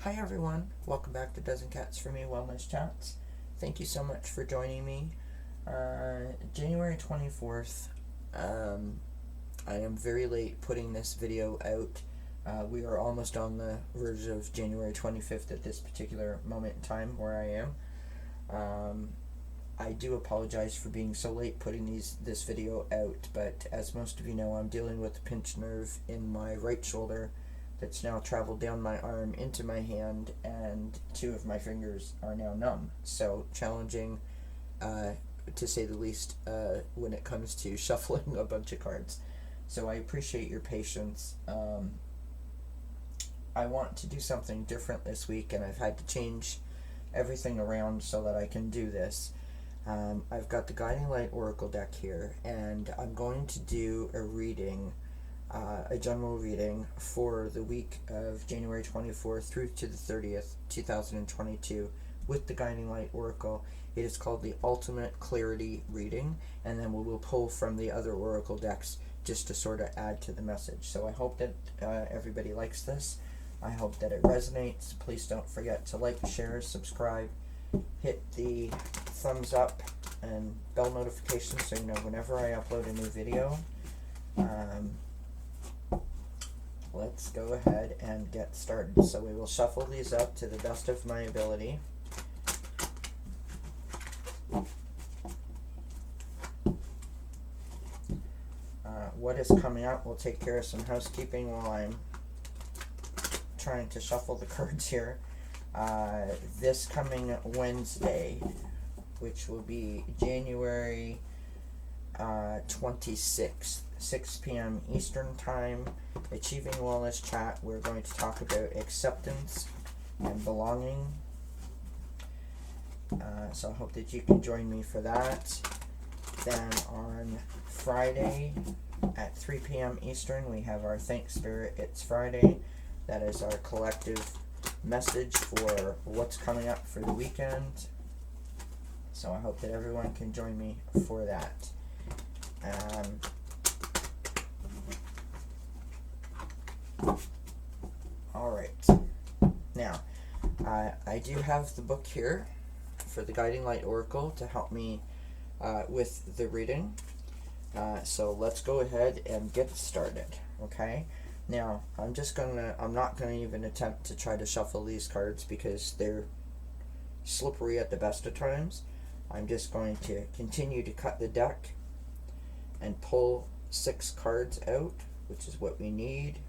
Hi everyone, welcome back to Dozen Cats for Me Wellness Chats. Thank you so much for joining me. January 24th, I am very late putting this video out. We are almost on the verge of January 25th at this particular moment in time where I am. I do apologize for being so late putting this video out, but as most of you know, I'm dealing with a pinched nerve in my right shoulder that's now traveled down my arm into my hand, and two of my fingers are now numb. So challenging, to say the least, when it comes to shuffling a bunch of cards. So I appreciate your patience. I want to do something different this week, and I've had to change everything around so that I can do this. I've got the Guiding Light Oracle deck here, and I'm going to do a reading, a general reading for the week of January 24th through to the 30th, 2022 with the Guiding Light Oracle. It is called the Ultimate Clarity Reading, and then we will pull from the other Oracle decks just to sort of add to the message. So I hope that everybody likes this. I hope that it resonates. Please don't forget to like, share, subscribe, hit the thumbs up and bell notifications so you know whenever I upload a new video. Let's go ahead and get started. So we will shuffle these up to the best of my ability. What is coming up? We'll take care of some housekeeping while I'm trying to shuffle the cards here. This coming Wednesday, which will be January 26th, 6 p.m. Eastern Time, Achieving Wellness Chat. We're going to talk about acceptance and belonging. So I hope that you can join me for that. Then on Friday at 3 p.m. Eastern, we have our Thank Spirit It's Friday. That is our collective message for what's coming up for the weekend. So I hope that everyone can join me for that. Alright, now I do have the book here for the Guiding Light Oracle to help me with the reading. So let's go ahead and get started, okay? Now, I'm not gonna even attempt to try to shuffle these cards because they're slippery at the best of times. I'm just going to continue to cut the deck and pull 6 cards out, which is what we need.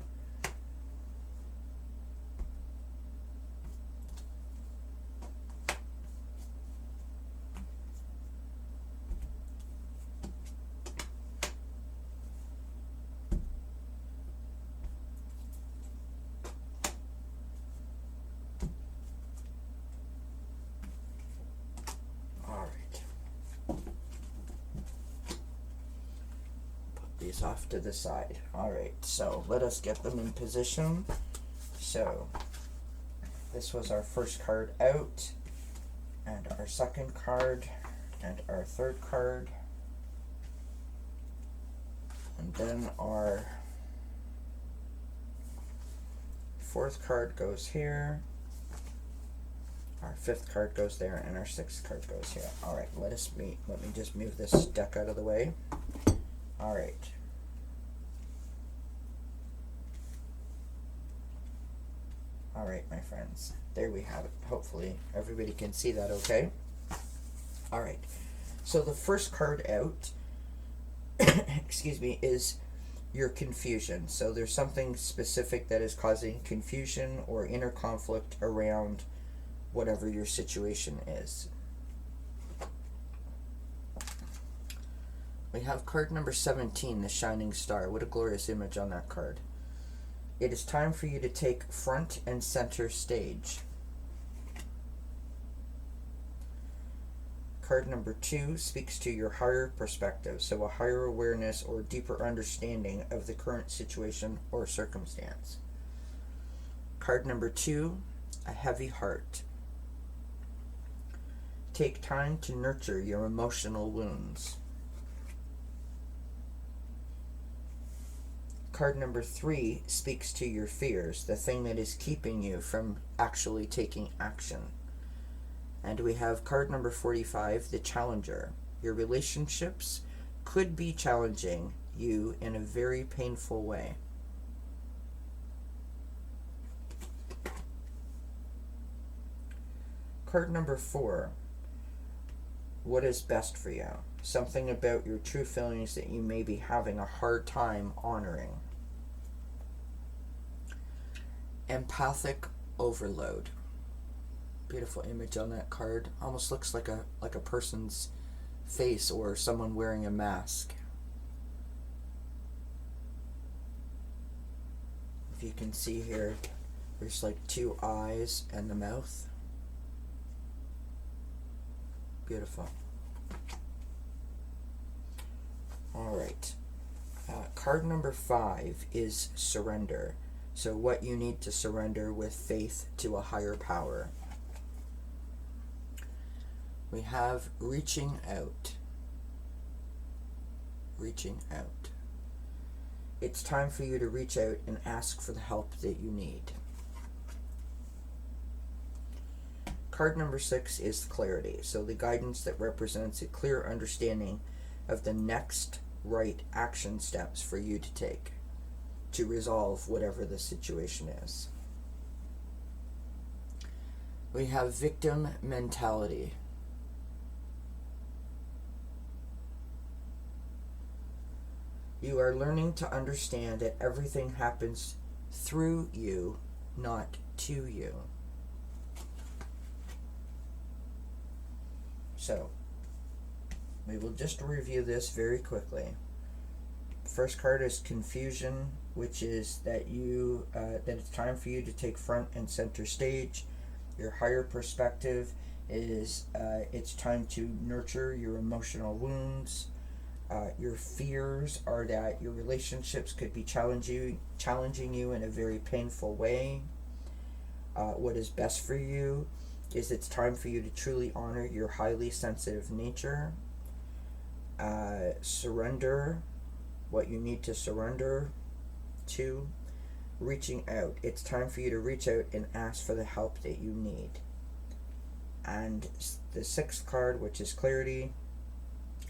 These off to the side. Alright, so let us get them in position. So this was our first card out, and our second card, and our third card, and then our fourth card goes here, our fifth card goes there, and our sixth card goes here. Alright, let me just move this deck out of the way. Alright. Alright, my friends. There we have it. Hopefully everybody can see that okay. Alright. So the first card out, excuse me, is your confusion. So there's something specific that is causing confusion or inner conflict around whatever your situation is. We have card number 17, the Shining Star. What a glorious image on that card. It is time for you to take front and center stage. Card number 2 speaks to your higher perspective, so a higher awareness or deeper understanding of the current situation or circumstance. Card number 2, a heavy heart. Take time to nurture your emotional wounds. Card number 3 speaks to your fears, the thing that is keeping you from actually taking action. And we have card number 45, the Challenger. Your relationships could be challenging you in a very painful way. Card number 4, what is best for you? Something about your true feelings that you may be having a hard time honoring. Empathic overload. Beautiful image on that card. Almost looks like a person's face or someone wearing a mask. If you can see here, there's like 2 eyes and the mouth. Beautiful. Alright. Card number 5 is surrender. So what you need to surrender with faith to a higher power. We have reaching out. Reaching out. It's time for you to reach out and ask for the help that you need. Card number 6 is clarity. So the guidance that represents a clear understanding of the next right action steps for you to take to resolve whatever the situation is. We have victim mentality. You are learning to understand that everything happens through you, not to you. So, we will just review this very quickly. First card is confusion, which is that that it's time for you to take front and center stage. Your higher perspective is it's time to nurture your emotional wounds. Your fears are that your relationships could be challenging you in a very painful way. What is best for you is it's time for you to truly honor your highly sensitive nature. Surrender what you need to surrender to. Reaching out. It's time for you to reach out and ask for the help that you need. And the 6th card, which is clarity.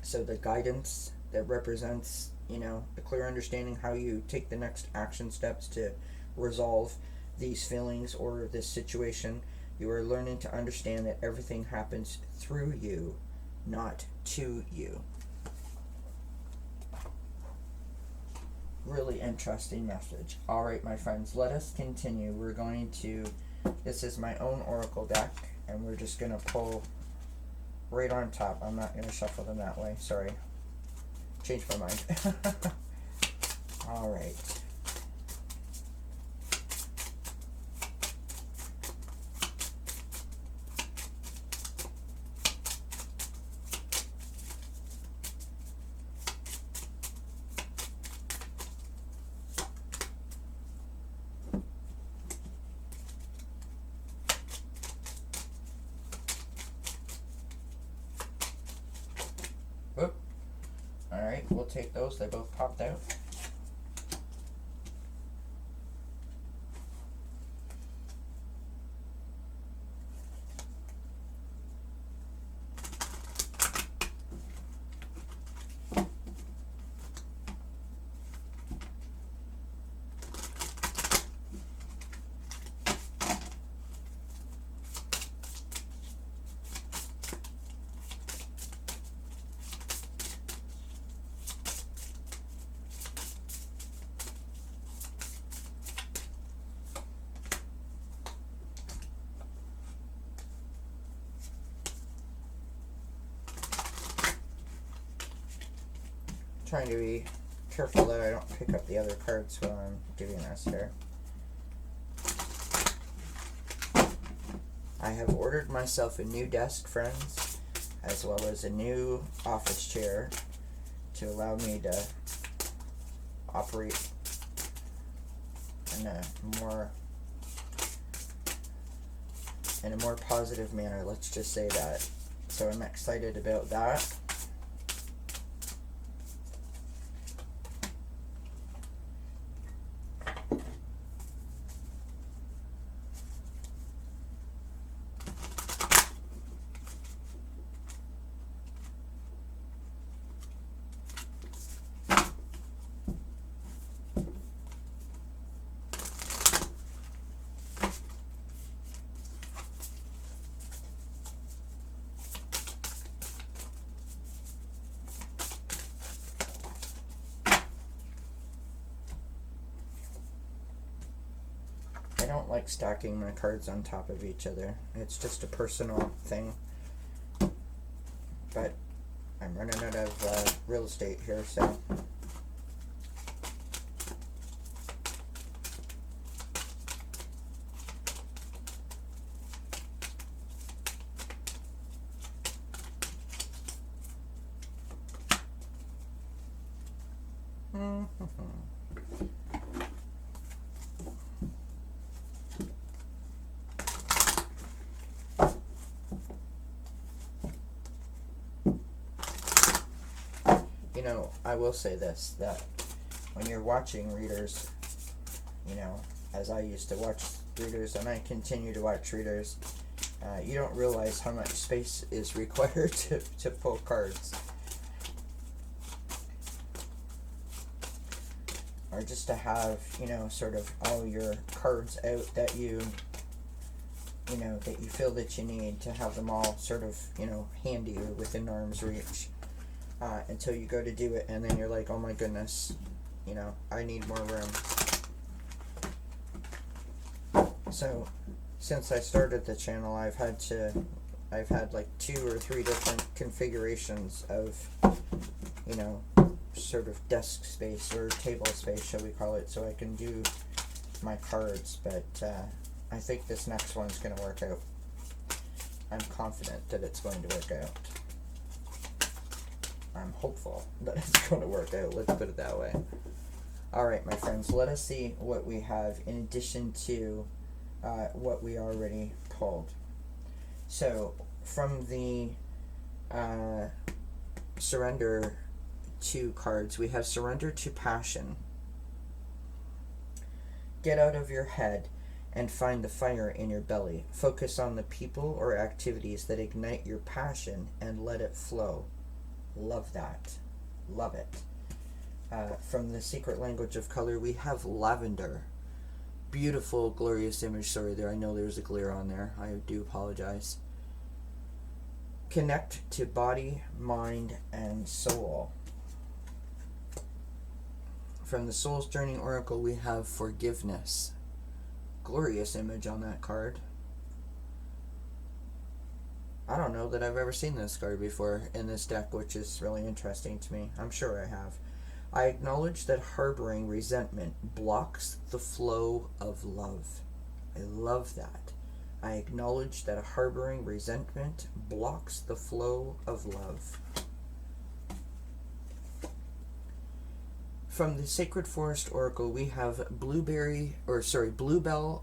So the guidance that represents, a clear understanding how you take the next action steps to resolve these feelings or this situation. You are learning to understand that everything happens through you, not to you. Really interesting message. Alright, my friends, let us continue. We're going to, this is my own oracle deck, and we're just going to pull right on top. I'm not going to shuffle them that way. Sorry. Changed my mind. Alright. Alright, we'll take those. They both popped out. Trying to be careful that I don't pick up the other cards while I'm giving this here. I have ordered myself a new desk, friends, as well as a new office chair to allow me to operate in a more positive manner, let's just say that. So I'm excited about that. I don't like stacking my cards on top of each other. It's just a personal thing. But I'm running out of real estate here, so... You know, I will say this, that when you're watching readers, you know, as I used to watch readers and I continue to watch readers, you don't realize how much space is required to pull cards. Or just to have, you know, sort of all your cards out that you know, that you feel that you need, to have them all sort of, you know, handy or within arm's reach. Until you go to do it, and then you're like, oh my goodness, you know, I need more room. So, since I started the channel, I've had like 2 or 3 different configurations of, you know, sort of desk space or table space, shall we call it, so I can do my cards. But I think this next one's going to work out. I'm confident that it's going to work out. I'm hopeful that it's going to work out, let's put it that way. Alright, my friends, let us see what we have in addition to what we already pulled. So, from the Surrender to cards, we have Surrender to Passion. Get out of your head and find the fire in your belly. Focus on the people or activities that ignite your passion and let it flow. Love that. Love it. From the Secret Language of Color, we have Lavender. Beautiful, glorious image. Sorry there, I know there's a glare on there. I do apologize. Connect to body, mind, and soul. From the Soul's Journey Oracle, we have Forgiveness. Glorious image on that card. I don't know that I've ever seen this card before in this deck, which is really interesting to me. I'm sure I have. I acknowledge that harboring resentment blocks the flow of love. I love that. I acknowledge that harboring resentment blocks the flow of love. From the Sacred Forest Oracle, we have Bluebell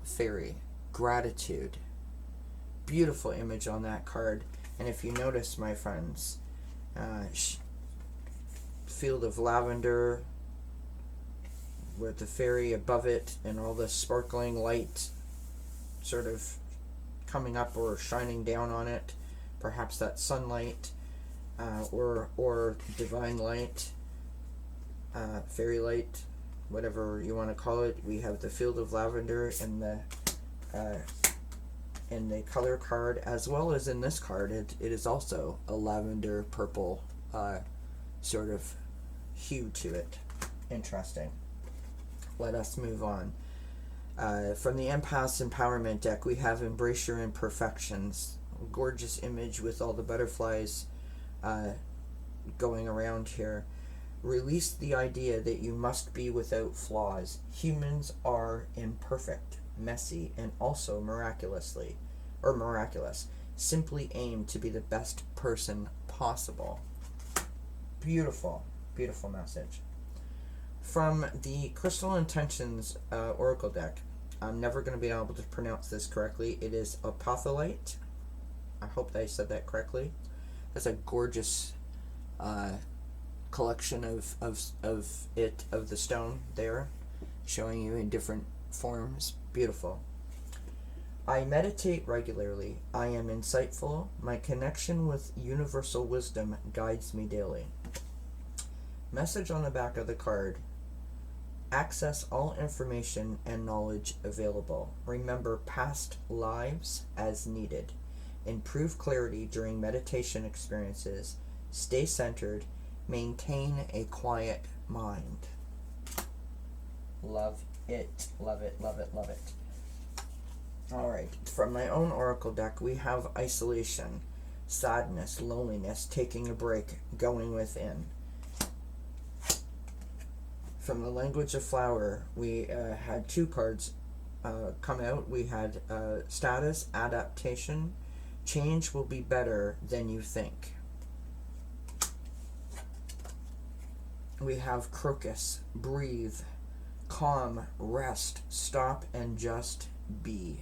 Fairy. Gratitude. Beautiful image on that card. And if you notice, my friends, field of lavender with the fairy above it and all the sparkling light sort of coming up or shining down on it. Perhaps that's sunlight or divine light, fairy light, whatever you want to call it. We have the field of lavender in the color card, as well as in this card. It is also a lavender purple sort of hue to it. Interesting. Let us move on. From the Empath's Empowerment deck, we have Embrace Your Imperfections. Gorgeous image with all the butterflies going around here. Release the idea that you must be without flaws. Humans are imperfect, messy, and also miraculous. Simply aim to be the best person possible. Beautiful, beautiful message. From the Crystal Intentions Oracle deck, I'm never going to be able to pronounce this correctly. It is Apotholite. I hope that I said that correctly. That's a gorgeous collection of the stone there, showing you in different forms. Beautiful. I meditate regularly. I am insightful. My connection with universal wisdom guides me daily. Message on the back of the card. Access all information and knowledge available. Remember past lives as needed. Improve clarity during meditation experiences. Stay centered. Maintain a quiet mind. Love it, love it, love it, love it. Alright, from my own oracle deck, we have isolation, sadness, loneliness, taking a break, going within. From the language of flower, we had two cards come out. We had status, adaptation, change will be better than you think. We have crocus, breathe, calm, rest, stop, and just be.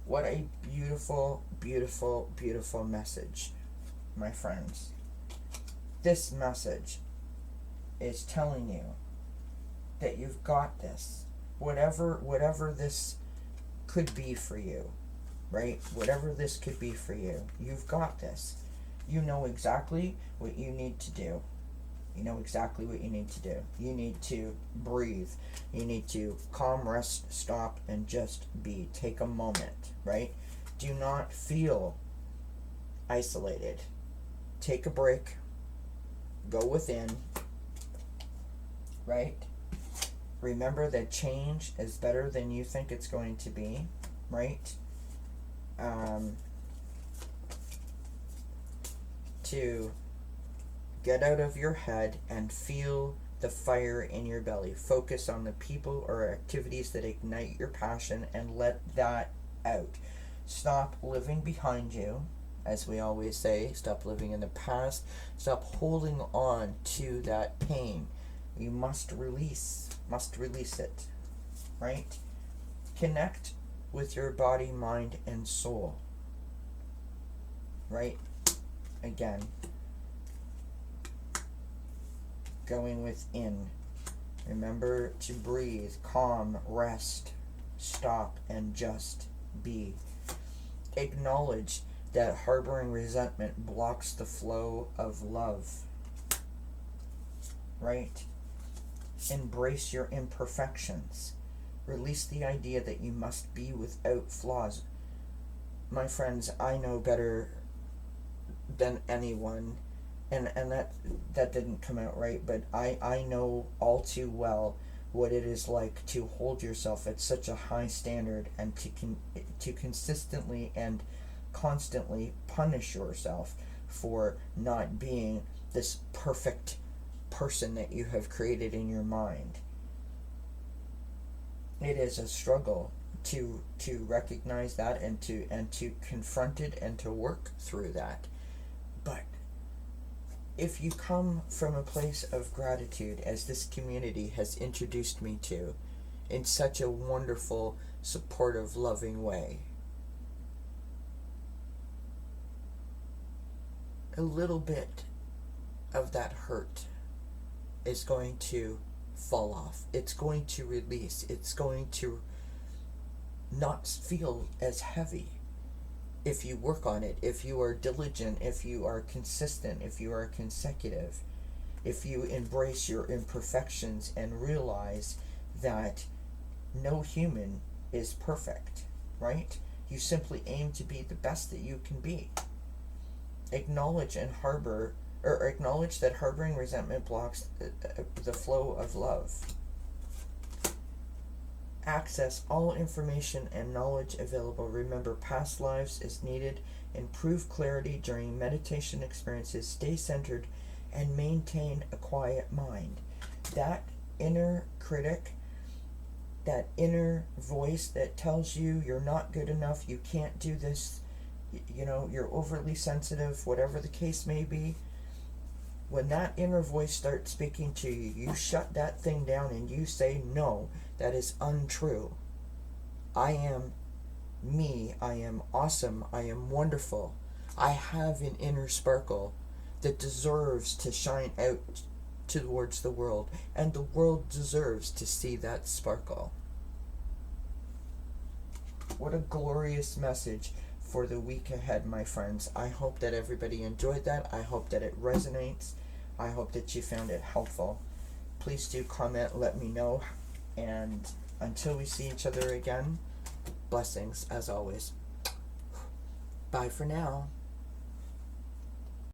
What a beautiful, beautiful, beautiful message, my friends. This message is telling you that you've got this. Whatever this could be for you, right? Whatever this could be for you, you've got this. You know exactly what you need to do. You know exactly what you need to do. You need to breathe. You need to calm, rest, stop, and just be. Take a moment, right? Do not feel isolated. Take a break. Go within, right? Remember that change is better than you think it's going to be, right? To get out of your head and feel the fire in your belly. Focus on the people or activities that ignite your passion and let that out. Stop living behind you, as we always say. Stop living in the past. Stop holding on to that pain. You must release it, right? Connect with your body, mind, and soul, right? Again, going within. Remember to breathe, calm, rest, stop, and just be. Acknowledge that harboring resentment blocks the flow of love, right? Embrace your imperfections. Release the idea that you must be without flaws. My friends, I know better than anyone, and that didn't come out right, but I know all too well what it is like to hold yourself at such a high standard and to consistently and constantly punish yourself for not being this perfect person that you have created in your mind. It is a struggle to recognize that and to confront it and to work through that. But if you come from a place of gratitude, as this community has introduced me to, in such a wonderful, supportive, loving way, a little bit of that hurt is going to fall off. It's going to release. It's going to not feel as heavy if you work on it, if you are diligent, if you are consistent, if you are consecutive, if you embrace your imperfections and realize that no human is perfect, right? You simply aim to be the best that you can be. Acknowledge that harboring resentment blocks the flow of love. Access all information and knowledge available. Remember, past lives is needed. Improve clarity during meditation experiences. Stay centered and maintain a quiet mind. That inner critic, that inner voice that tells you you're not good enough, you can't do this, you're overly sensitive, whatever the case may be, when that inner voice starts speaking to you, you shut that thing down and you say, no, that is untrue. I am me. I am awesome. I am wonderful. I have an inner sparkle that deserves to shine out towards the world, and the world deserves to see that sparkle. What a glorious message for the week ahead, my friends. I hope that everybody enjoyed that. I hope that it resonates. I hope that you found it helpful. Please do comment, let me know, and until we see each other again, blessings as always. Bye for now.